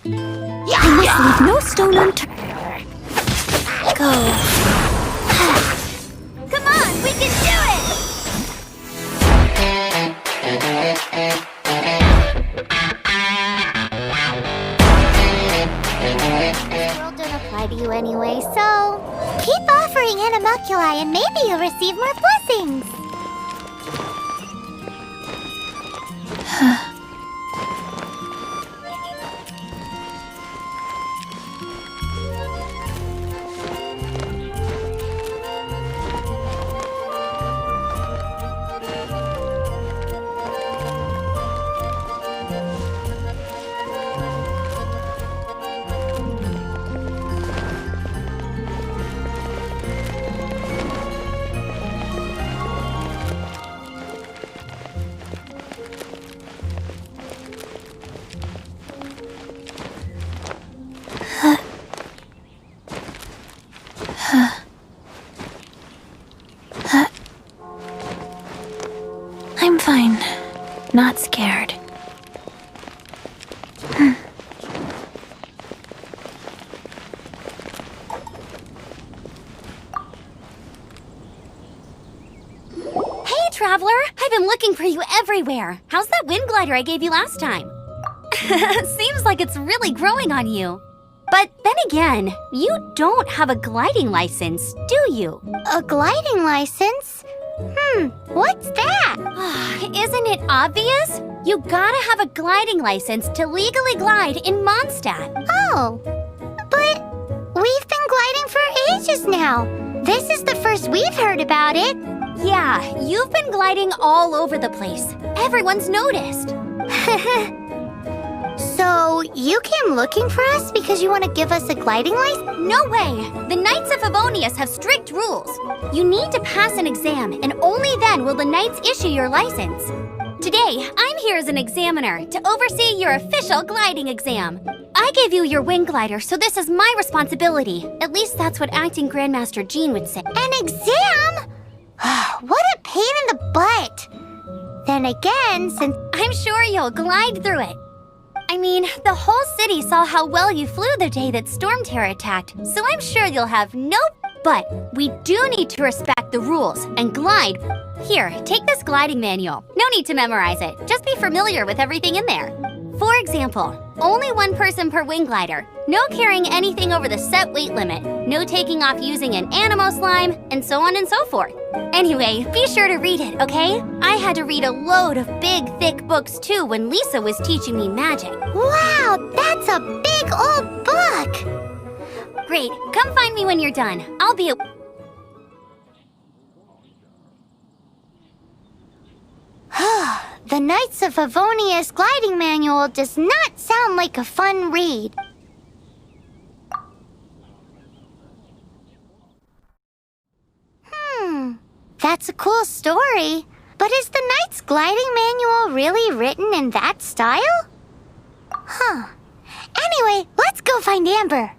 I must leave no stone unturned. Go. Come on, we can do it! This world don't apply to you anyway, so keep offering animalculi and maybe you'll receive more blessings. I'm fine. Not scared. Hey, Traveler! I've been looking for you everywhere. How's that wind glider I gave you last time? Seems like it's really growing on you. But then again, you don't have a gliding license, do you? A gliding license? What's that? Isn't it obvious? You gotta have a gliding license to legally glide in Mondstadt. Oh, but we've been gliding for ages now. This is the first we've heard about it. Yeah, you've been gliding all over the place. Everyone's noticed. So, you came looking for us because you want to give us a gliding license? No way! The Knights of Favonius have strict rules. You need to pass an exam, and only then will the Knights issue your license. Today, I'm here as an examiner to oversee your official gliding exam. I gave you your wing glider, so this is my responsibility. At least that's what Acting Grandmaster Jean would say. An exam? What a pain in the butt! Then again, since I'm sure you'll glide through it. I mean, the whole city saw how well you flew the day that Storm Terror attacked, so I'm sure you'll have no... But we do need to respect the rules and glide. Here, take this gliding manual. No need to memorize it. Just be familiar with everything in there. For example, only one person per wing glider. No carrying anything over the set weight limit. No taking off using an animo slime, and so on and so forth. Anyway, be sure to read it, okay? I had to read a load of big, thick books too when Lisa was teaching me magic. Wow, that's a big old book! Great, come find me when you're done. I'll be The Knights of Favonius gliding manual does not sound like a fun read. That's a cool story. But is the Knight's gliding manual really written in that style? Anyway, let's go find Amber.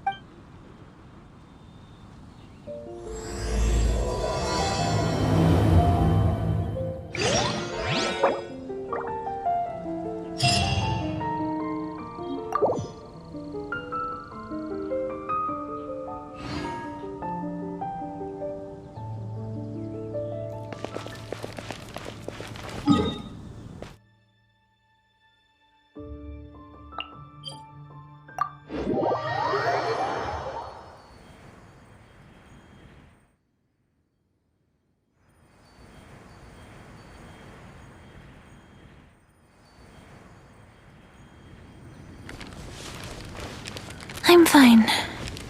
I'm fine.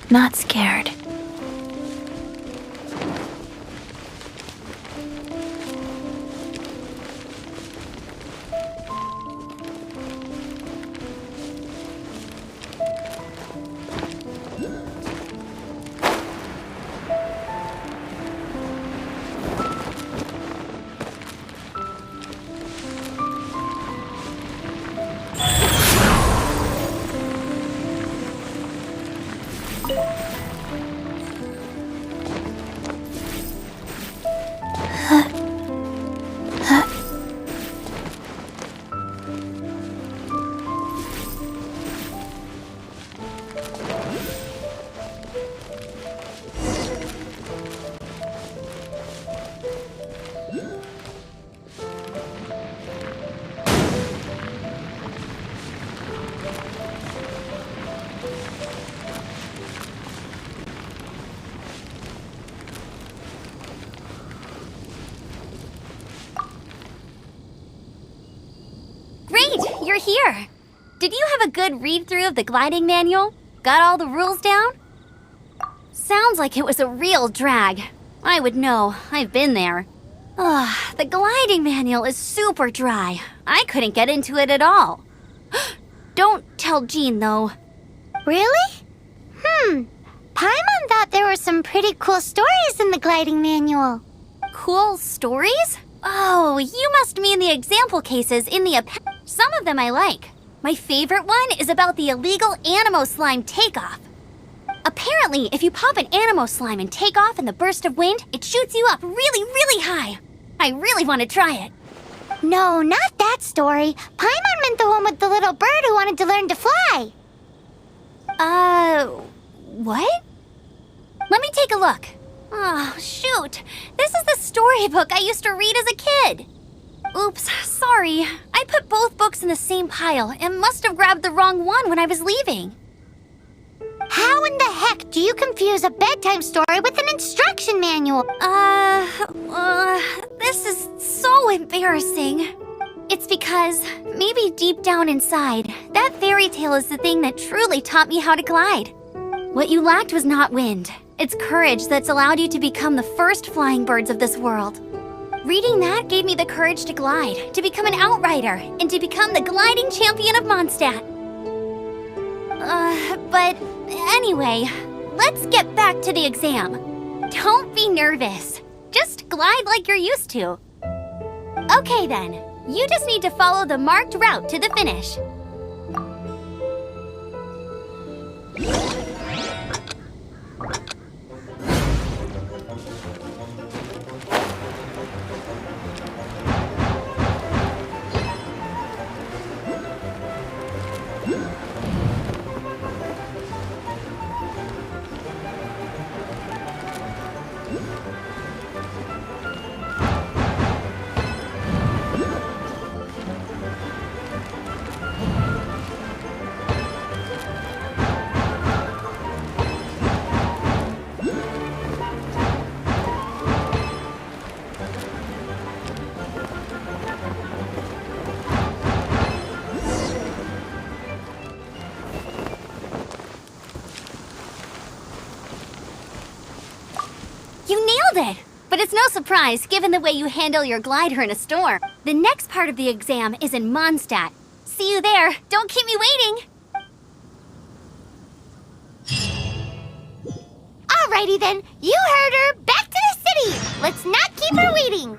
Not scared. you're here. Did you have a good read-through of the gliding manual? Got all the rules down? Sounds like it was a real drag. I would know. I've been there. Ugh, the gliding manual is super dry. I couldn't get into it at all. Don't tell Jean, though. Really? Paimon thought there were some pretty cool stories in the gliding manual. Cool stories? Oh, you must mean the example cases in the Some of them I like. My favorite one is about the illegal Animo slime takeoff. Apparently, if you pop an Animo slime and take off in the burst of wind, it shoots you up really, really high. I really want to try it. No, not that story. Paimon meant the one with the little bird who wanted to learn to fly. What? Let me take a look. Oh, shoot. This is the storybook I used to read as a kid. Oops, sorry. I put both books in the same pile and must have grabbed the wrong one when I was leaving. How in the heck do you confuse a bedtime story with an instruction manual? This is so embarrassing. It's because, maybe deep down inside, that fairy tale is the thing that truly taught me how to glide. What you lacked was not wind. It's courage that's allowed you to become the first flying birds of this world. Reading that gave me the courage to glide, to become an outrider, and to become the gliding champion of Mondstadt. But anyway, let's get back to the exam. Don't be nervous. Just glide like you're used to. Okay then, you just need to follow the marked route to the finish. You nailed it! But it's no surprise, given the way you handle your glider in a storm. The next part of the exam is in Mondstadt. See you there. Don't keep me waiting. Alrighty then, you heard her. Back to the city. Let's not keep her waiting.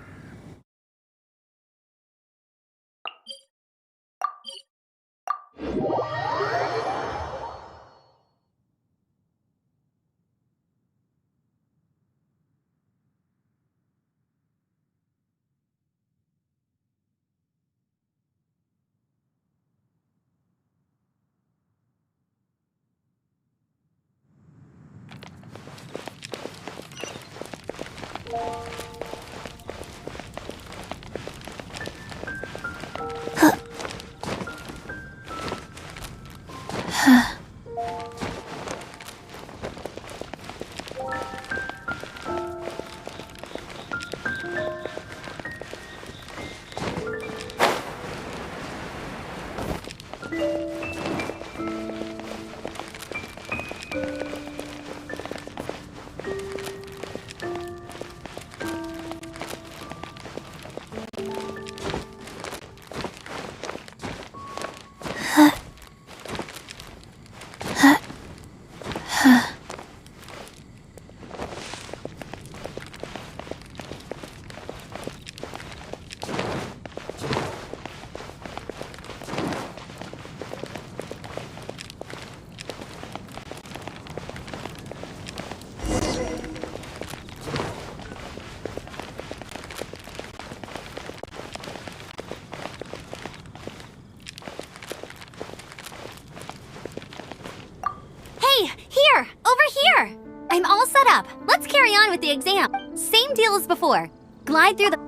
I'm all set up. Let's carry on with the exam. Same deal as before. Glide through the...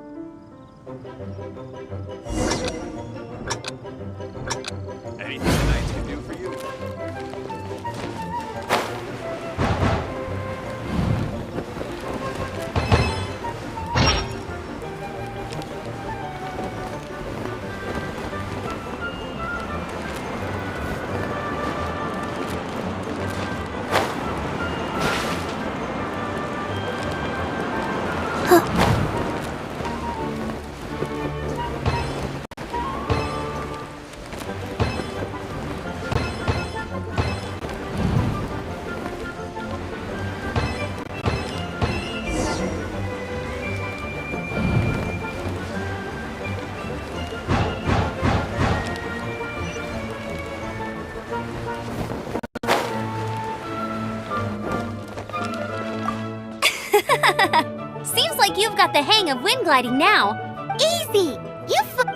Anything the Knights can do for you? Seems like you've got the hang of wind gliding now. Easy!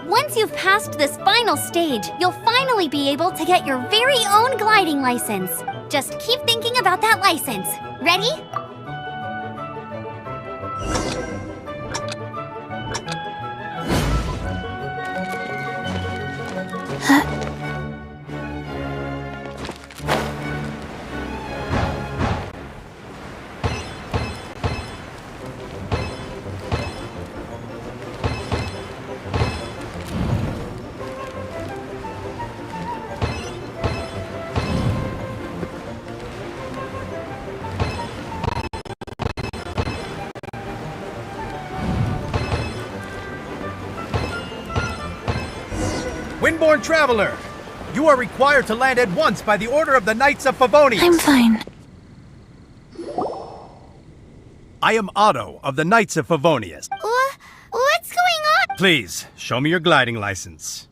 Once you've passed this final stage, you'll finally be able to get your very own gliding license. Just keep thinking about that license. Ready? Windborne Traveler, you are required to land at once by the order of the Knights of Favonius. I'm fine. I am Otto of the Knights of Favonius. What's going on? Please, show me your gliding license.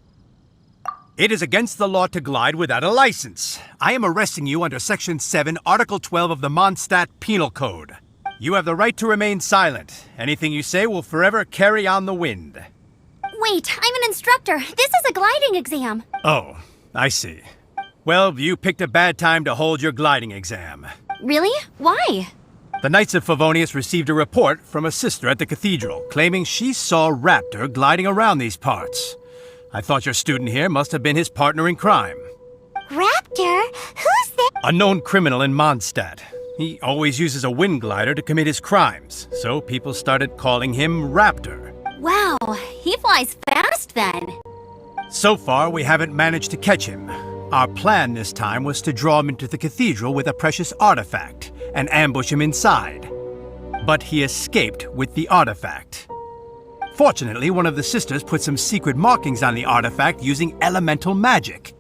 It is against the law to glide without a license. I am arresting you under Section 7, Article 12 of the Mondstadt Penal Code. You have the right to remain silent. Anything you say will forever carry on the wind. Wait, I'm an instructor. This is a gliding exam. Oh, I see. Well, you picked a bad time to hold your gliding exam. Really? Why? The Knights of Favonius received a report from a sister at the cathedral claiming she saw Raptor gliding around these parts. I thought your student here must have been his partner in crime. Raptor? Who's that? A known criminal in Mondstadt. He always uses a wind glider to commit his crimes, so people started calling him Raptor. Wow, he flies fast then. So far, we haven't managed to catch him. Our plan this time was to draw him into the cathedral with a precious artifact and ambush him inside. But he escaped with the artifact. Fortunately, one of the sisters put some secret markings on the artifact using elemental magic.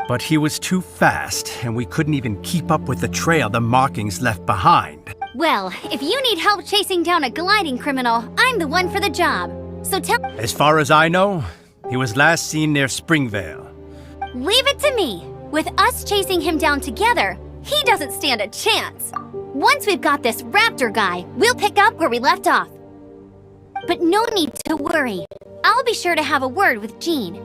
But he was too fast, and we couldn't even keep up with the trail the markings left behind. Well, if you need help chasing down a gliding criminal, I'm the one for the job. So tell— As far as I know, he was last seen near Springvale. Leave it to me. With us chasing him down together, he doesn't stand a chance. Once we've got this Raptor guy, we'll pick up where we left off. But no need to worry. I'll be sure to have a word with Jean.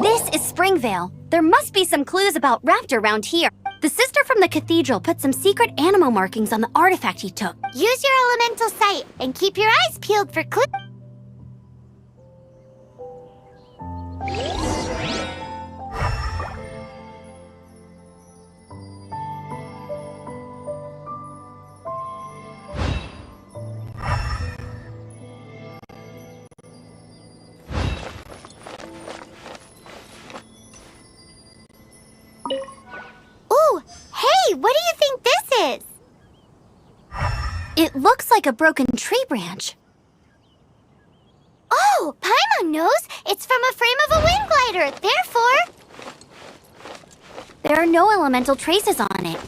This is Springvale. There must be some clues about Raptor around here. The sister from the cathedral put some secret animal markings on the artifact he took. Use your elemental sight and keep your eyes peeled for clues. It looks like a broken tree branch. Oh, Paimon knows! It's from a frame of a wind glider, therefore... There are no elemental traces on it.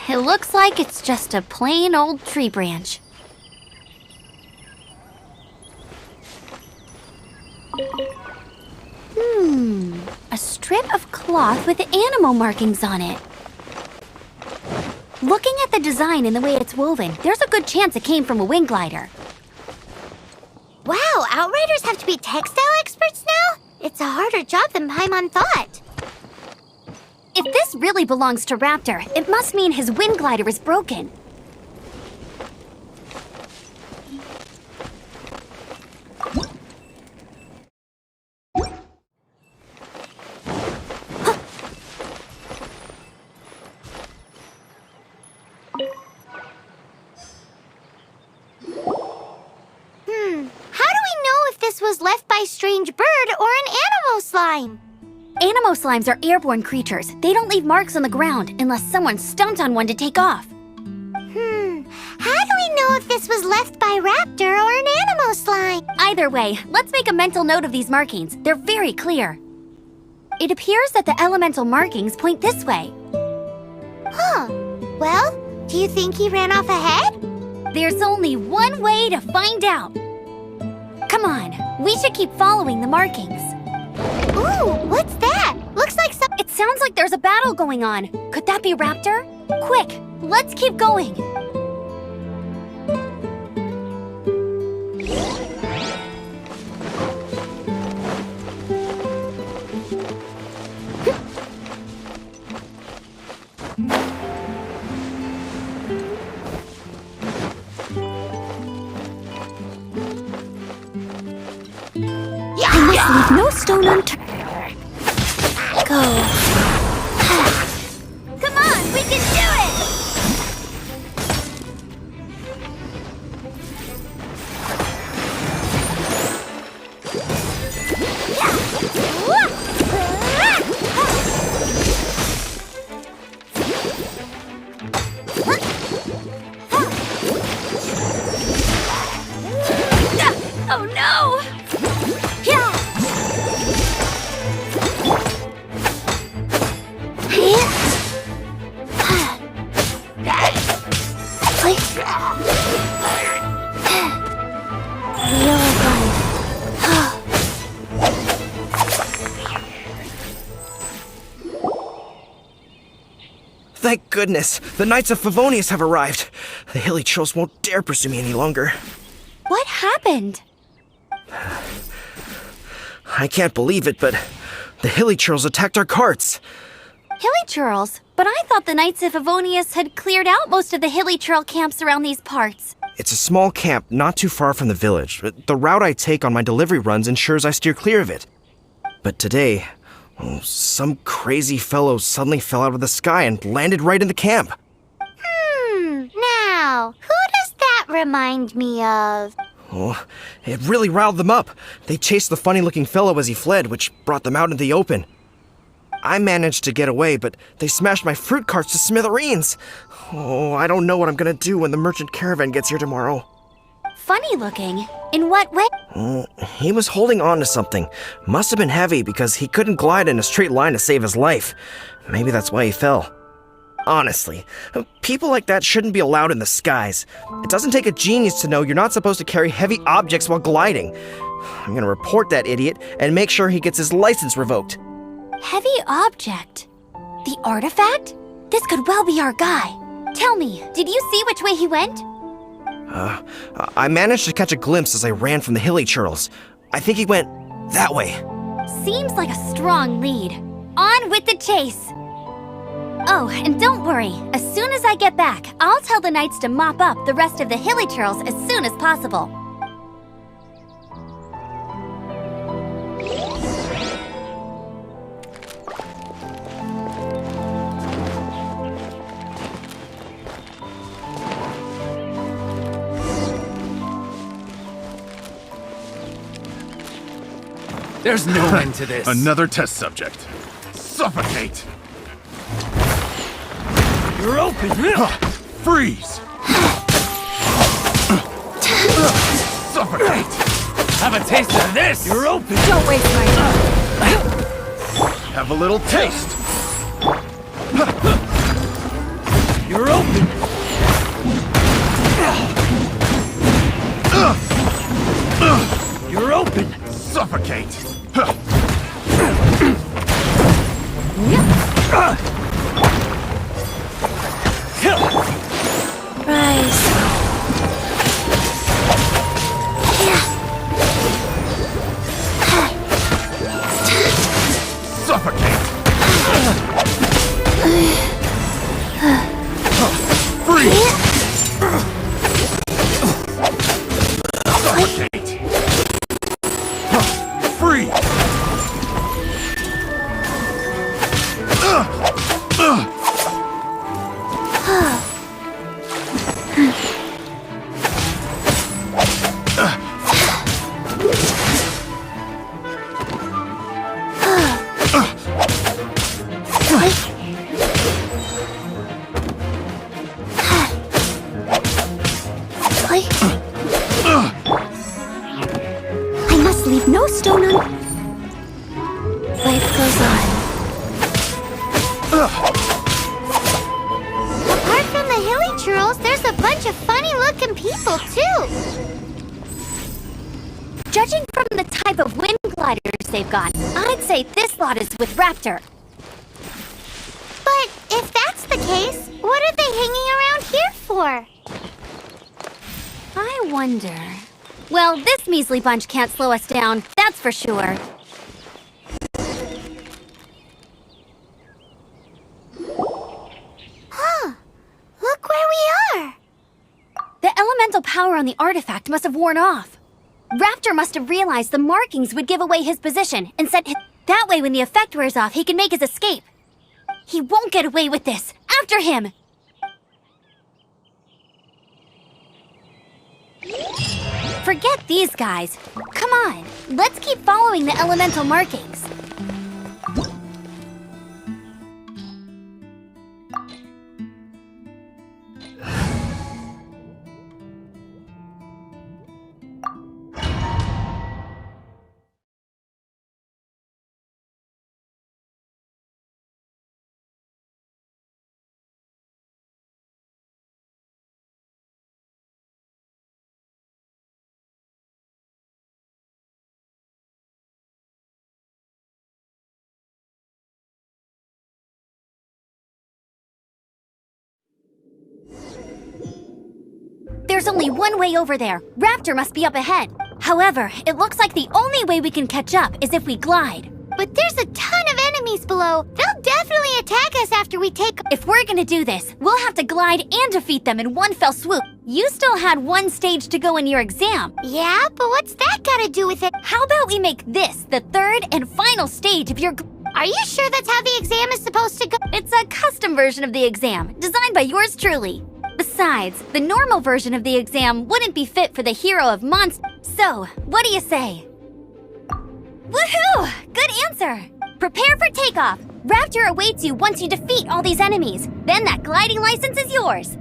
It looks like it's just a plain old tree branch. A strip of cloth with animal markings on it. Looking at the design and the way it's woven, there's a good chance it came from a wind glider. Wow, Outriders have to be textile experts now? It's a harder job than Paimon thought. If this really belongs to Raptor, it must mean his wind glider is broken. How do we know if this was left by strange bird or an animal slime? Animo slimes are airborne creatures. They don't leave marks on the ground unless someone stomped on one to take off. How do we know if this was left by Raptor or an animal slime? Either way, let's make a mental note of these markings. They're very clear. It appears that the elemental markings point this way. Huh. Well, do you think he ran off ahead? There's only one way to find out. Come on, we should keep following the markings. Ooh, what's that? Looks like some... It sounds like there's a battle going on. Could that be Raptor? Quick, let's keep going. Leave no stone unturned. Go. Come on, we can do it! Oh no! Thank goodness! The Knights of Favonius have arrived! The hilly trolls won't dare pursue me any longer. What happened? I can't believe it, but the hilly trolls attacked our carts! Hilly churls? But I thought the Knights of Favonius had cleared out most of the hilly churl camps around these parts. It's a small camp not too far from the village. The route I take on my delivery runs ensures I steer clear of it. But today, some crazy fellow suddenly fell out of the sky and landed right in the camp. Now, who does that remind me of? Oh, it really riled them up. They chased the funny-looking fellow as he fled, which brought them out in the open. I managed to get away, but they smashed my fruit carts to smithereens. Oh, I don't know what I'm gonna do when the merchant caravan gets here tomorrow. Funny looking? In what way? He was holding on to something. Must have been heavy because he couldn't glide in a straight line to save his life. Maybe that's why he fell. Honestly, people like that shouldn't be allowed in the skies. It doesn't take a genius to know you're not supposed to carry heavy objects while gliding. I'm gonna report that idiot and make sure he gets his license revoked. Heavy object? The artifact? This could well be our guy. Tell me, did you see which way he went? I managed to catch a glimpse as I ran from the hilly churls. I think he went that way. Seems like a strong lead. On with the chase! Oh, and don't worry. As soon as I get back, I'll tell the knights to mop up the rest of the hilly churls as soon as possible. There's no end to this. Another test subject. Suffocate! You're open. Freeze! Suffocate! Have a taste of this! You're open! Don't waste my time. Have a little taste! You're open! You're open! Suffocate! Rise. Suffocate! Freeze! Suffocate! Freeze! I must leave no stone un... Life goes on. Apart from the hilly churls, there's a bunch of funny-looking people, too. Judging from the type of wind gliders they've got, I'd say this lot is with Raptor. But if that's the case, what are they hanging around here for? I wonder... Well, this measly bunch can't slow us down, that's for sure. Huh. Look where we are. The elemental power on the artifact must have worn off. Raptor must have realized the markings would give away his position and sent his... That way when the effect wears off, he can make his escape. He won't get away with this! After him! Forget these guys. Come on, let's keep following the elemental markings. There's only one way over there. Raptor must be up ahead. However, it looks like the only way we can catch up is if we glide. But there's a ton of enemies below. They'll definitely attack us after we take... If we're gonna do this, we'll have to glide and defeat them in one fell swoop. You still had one stage to go in your exam. Yeah, but what's that got to do with it? How about we make this the third and final stage of your... Are you sure that's how the exam is supposed to go? It's a custom version of the exam, designed by yours truly. Besides, the normal version of the exam wouldn't be fit for the hero of Monst. So, what do you say? Woohoo! Good answer! Prepare for takeoff. Raptor awaits you once you defeat all these enemies. Then that gliding license is yours.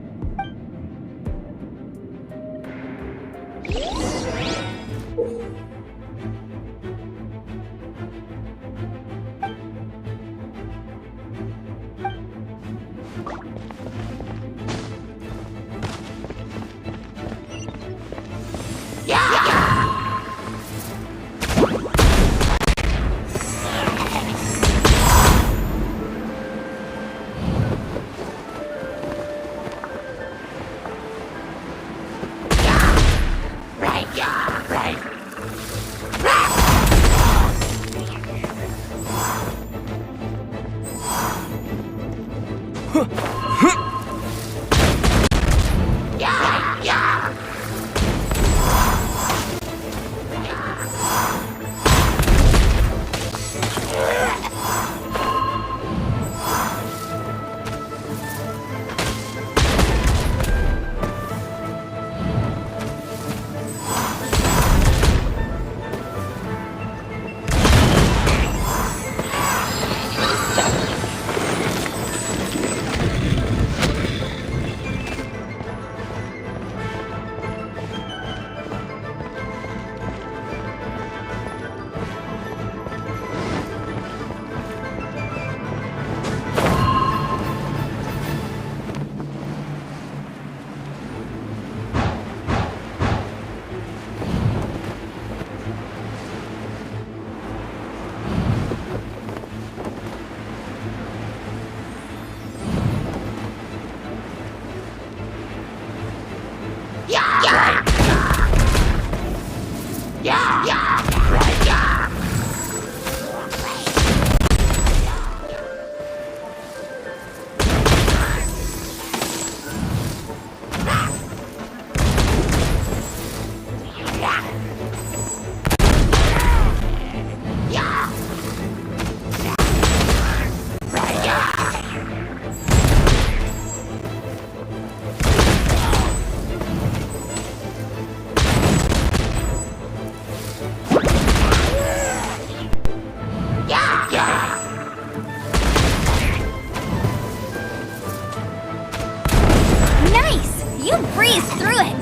Nice! You breezed through it!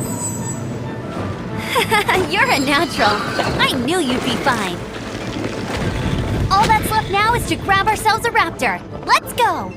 You're a natural. I knew you'd be fine. All that's left now is to grab ourselves a raptor. Let's go!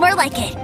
more like it.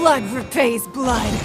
Blood repays blood.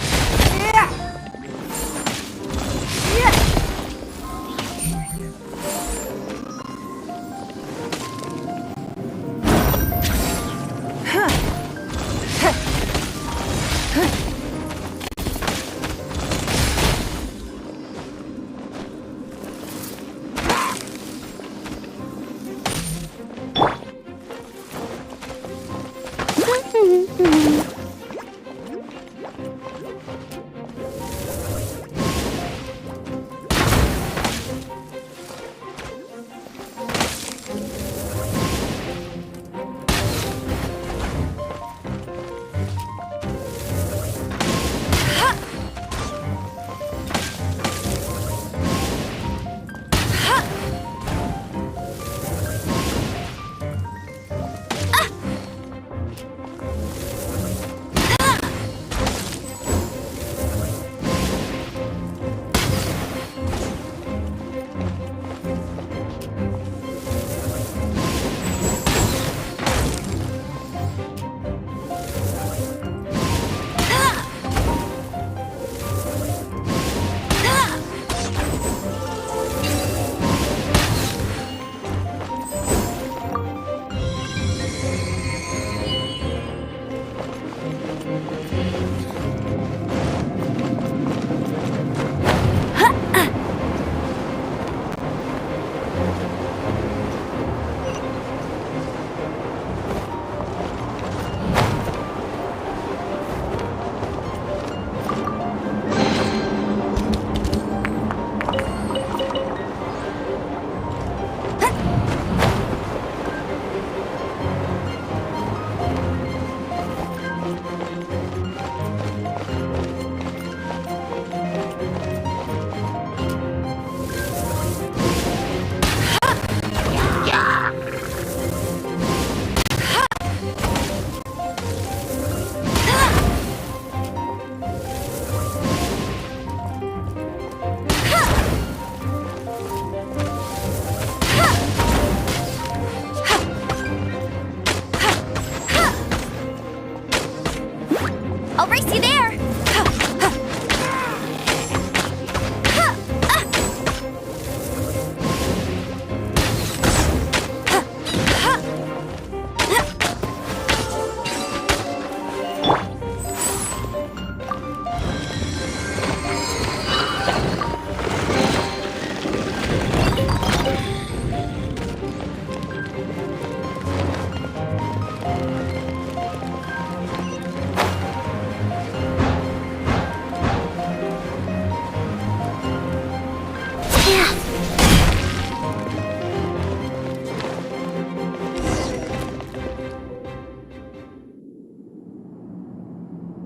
I'll race you there!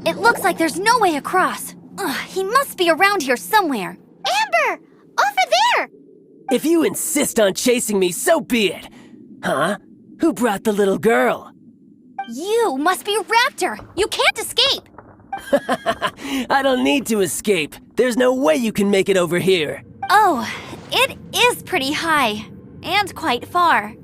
It looks like there's no way across. Ugh, he must be around here somewhere. Amber! Over there! If you insist on chasing me, so be it. Huh? Who brought the little girl? You must be Raptor. You can't escape. I don't need to escape. There's no way you can make it over here. Oh, it is pretty high. And quite far.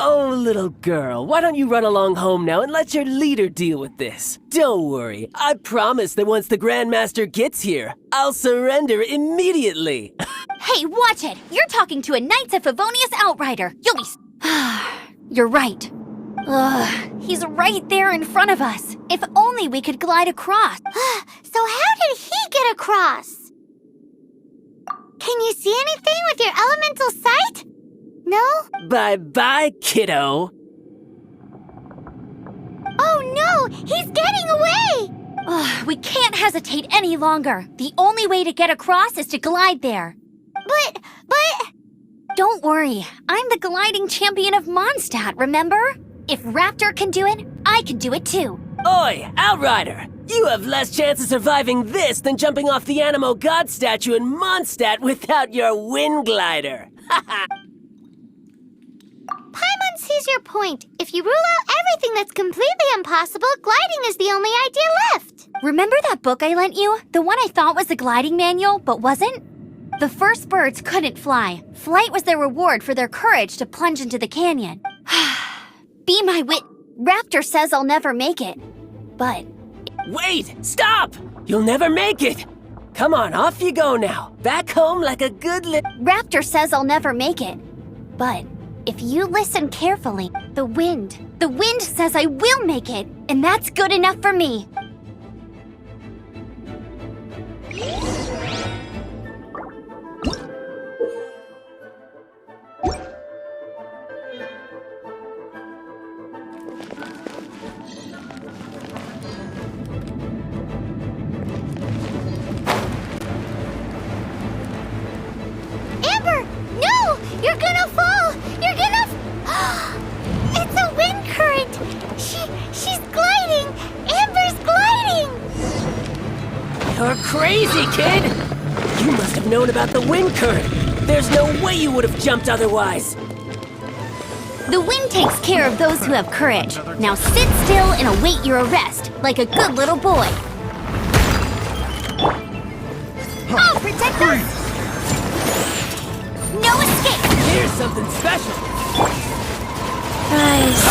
Oh, little girl, why don't you run along home now and let your leader deal with this? Don't worry, I promise that once the Grandmaster gets here, I'll surrender immediately. Hey, watch it! You're talking to a Knights of Favonius outrider. You'll be... You're right. Ugh, he's right there in front of us. If only we could glide across. So how did he get across? Can you see anything with your elemental sight? No? Bye-bye, kiddo. Oh no! He's getting away! Ugh, we can't hesitate any longer. The only way to get across is to glide there. But... Don't worry, I'm the gliding champion of Mondstadt, remember? If Raptor can do it, I can do it too. Oi, Outrider! You have less chance of surviving this than jumping off the Animo God statue in Mondstadt without your wind glider. Paimon sees your point. If you rule out everything that's completely impossible, gliding is the only idea left. Remember that book I lent you? The one I thought was the gliding manual, but wasn't? The first birds couldn't fly. Flight was their reward for their courage to plunge into the canyon. Be my wit. Raptor says I'll never make it. But Wait! Stop! You'll never make it! Come on, off you go now. Back home like a good Raptor says I'll never make it. But if you listen carefully, the wind says I will make it, and that's good enough for me. Amber, no! You're gonna fall! You're gonna... It's a wind current! She's gliding! Amber's gliding! You're crazy, kid! You must have known about the wind current. There's no way you would have jumped otherwise. The wind takes care of those who have courage. Now sit still and await your arrest, like a good little boy. I'll protect us! No escape! Here's something special. Guys.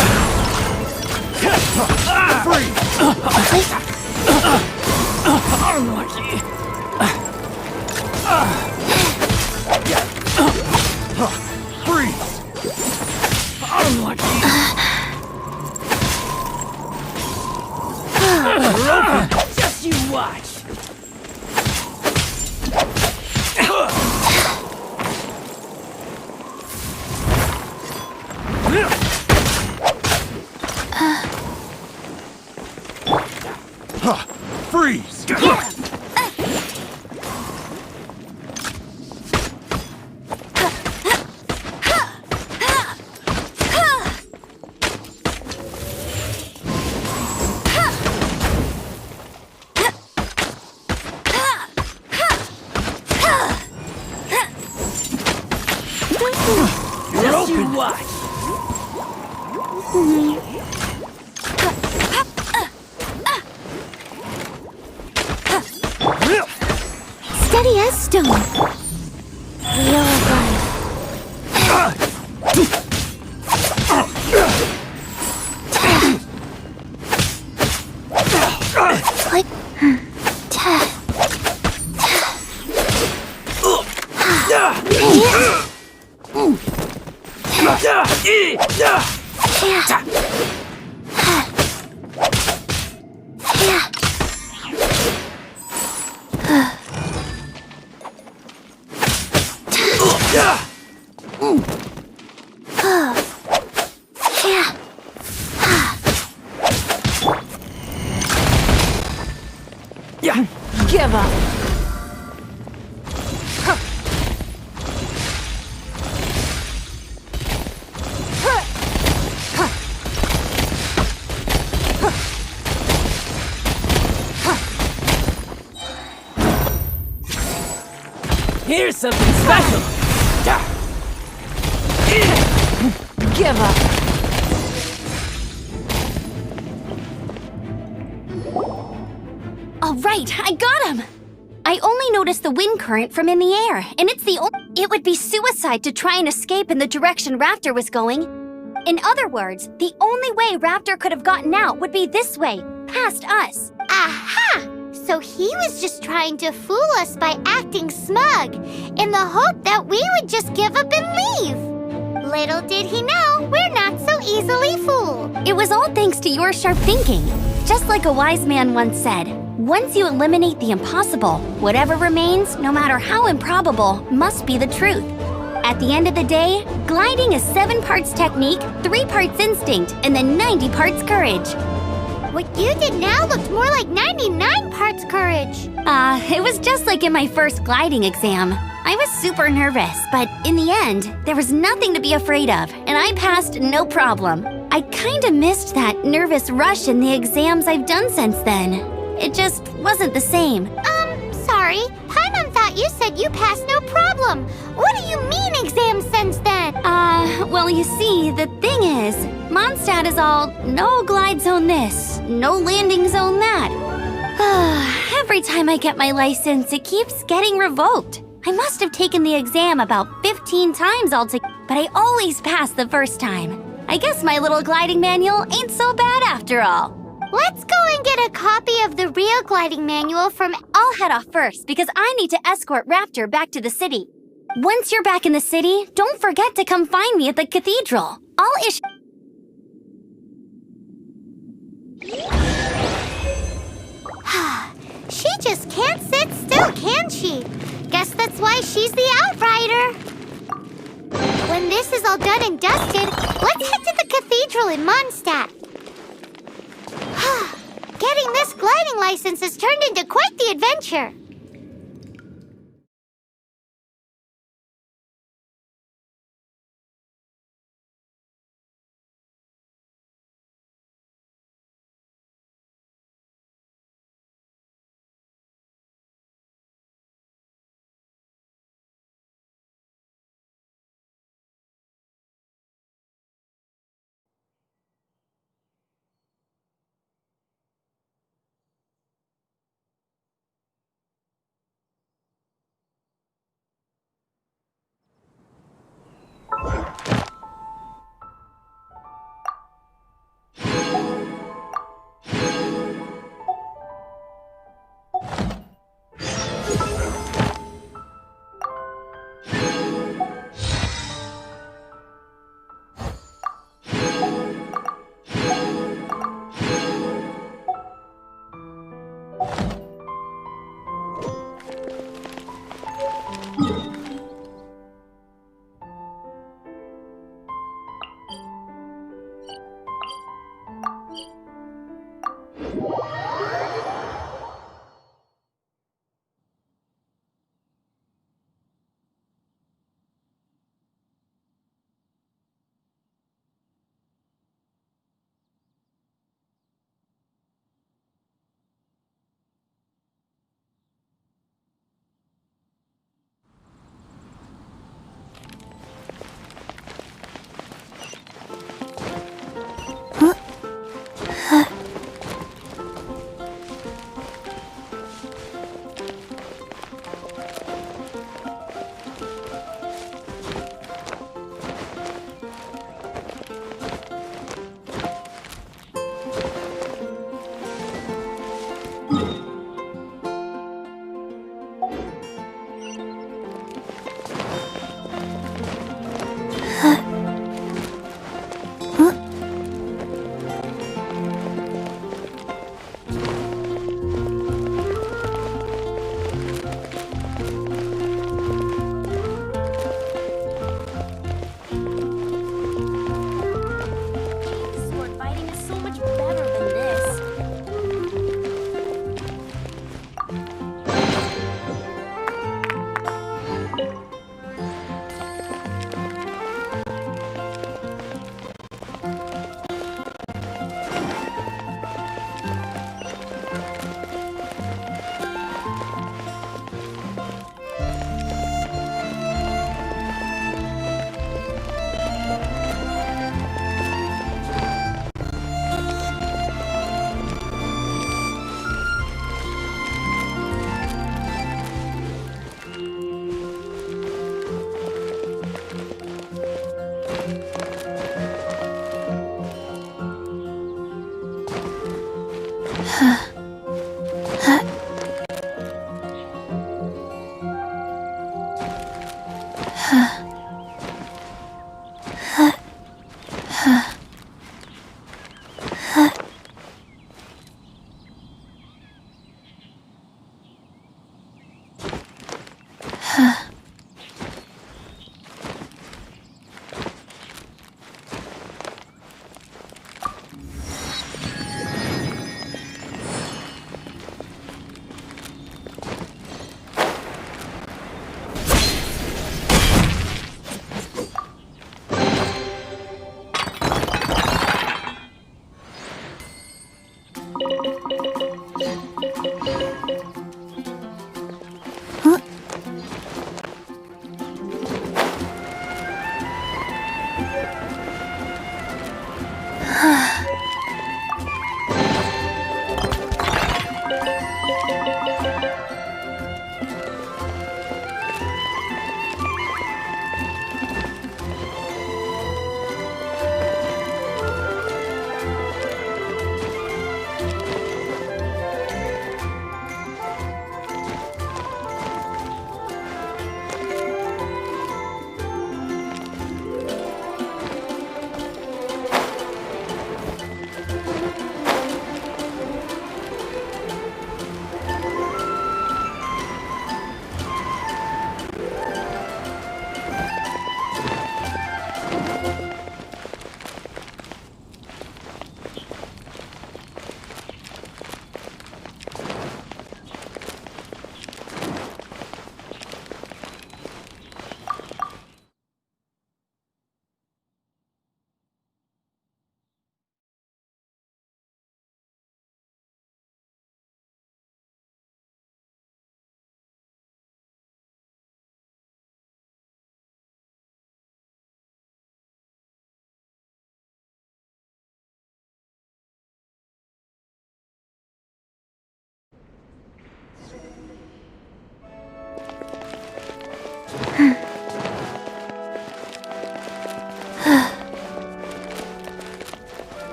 Freeze! Unlucky! Just you watch. Freeze! Just you watch. Steady as stone. Real life. Click. Give up. Here's something special. Give up. All right, I got him! I only noticed the wind current from in the air, and it's the only... It would be suicide to try and escape in the direction Raptor was going. In other words, the only way Raptor could have gotten out would be this way, past us. Aha! So he was just trying to fool us by acting smug, in the hope that we would just give up and leave. Little did he know, we're not so easily fooled. It was all thanks to your sharp thinking. Just like a wise man once said, once you eliminate the impossible, whatever remains, no matter how improbable, must be the truth. At the end of the day, gliding is 7 parts technique, 3 parts instinct, and then 90 parts courage. What you did now looked more like 99 parts courage. It was just like in my first gliding exam. I was super nervous, but in the end, there was nothing to be afraid of, and I passed no problem. I kinda missed that nervous rush in the exams I've done since then. It just wasn't the same. Sorry. Paimon thought you said you passed no problem. What do you mean exam since then? Well, you see, the thing is, Mondstadt is all no glide zone this, no landing zone that. Every time I get my license, it keeps getting revoked. I must have taken the exam about 15 times altogether, but I always pass the first time. I guess my little gliding manual ain't so bad after all. Let's go and get a copy of the real gliding manual from... I'll head off first because I need to escort Raptor back to the city. Once you're back in the city, don't forget to come find me at the cathedral. I'll issue... She just can't sit still, can she? Guess that's why she's the Outrider. When this is all done and dusted, let's head to the cathedral in Mondstadt. Getting this gliding license has turned into quite the adventure.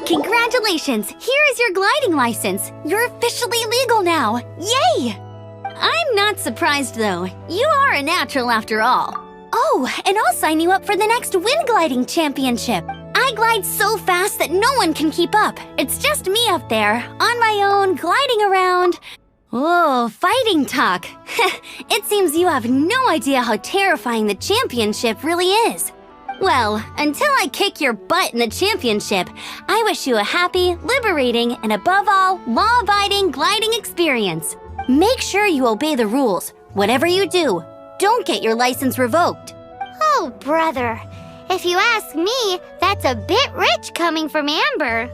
Congratulations! Here is your gliding license. You're officially legal now. Yay! I'm not surprised, though. You are a natural after all. Oh, and I'll sign you up for the next wind gliding championship. I glide so fast that no one can keep up. It's just me up there, on my own, gliding around. Whoa, fighting talk. It seems you have no idea how terrifying the championship really is. Well, until I kick your butt in the championship, I wish you a happy, liberating, and above all, law-abiding gliding experience. Make sure you obey the rules. Whatever you do, don't get your license revoked. Oh, brother. If you ask me, that's a bit rich coming from Amber.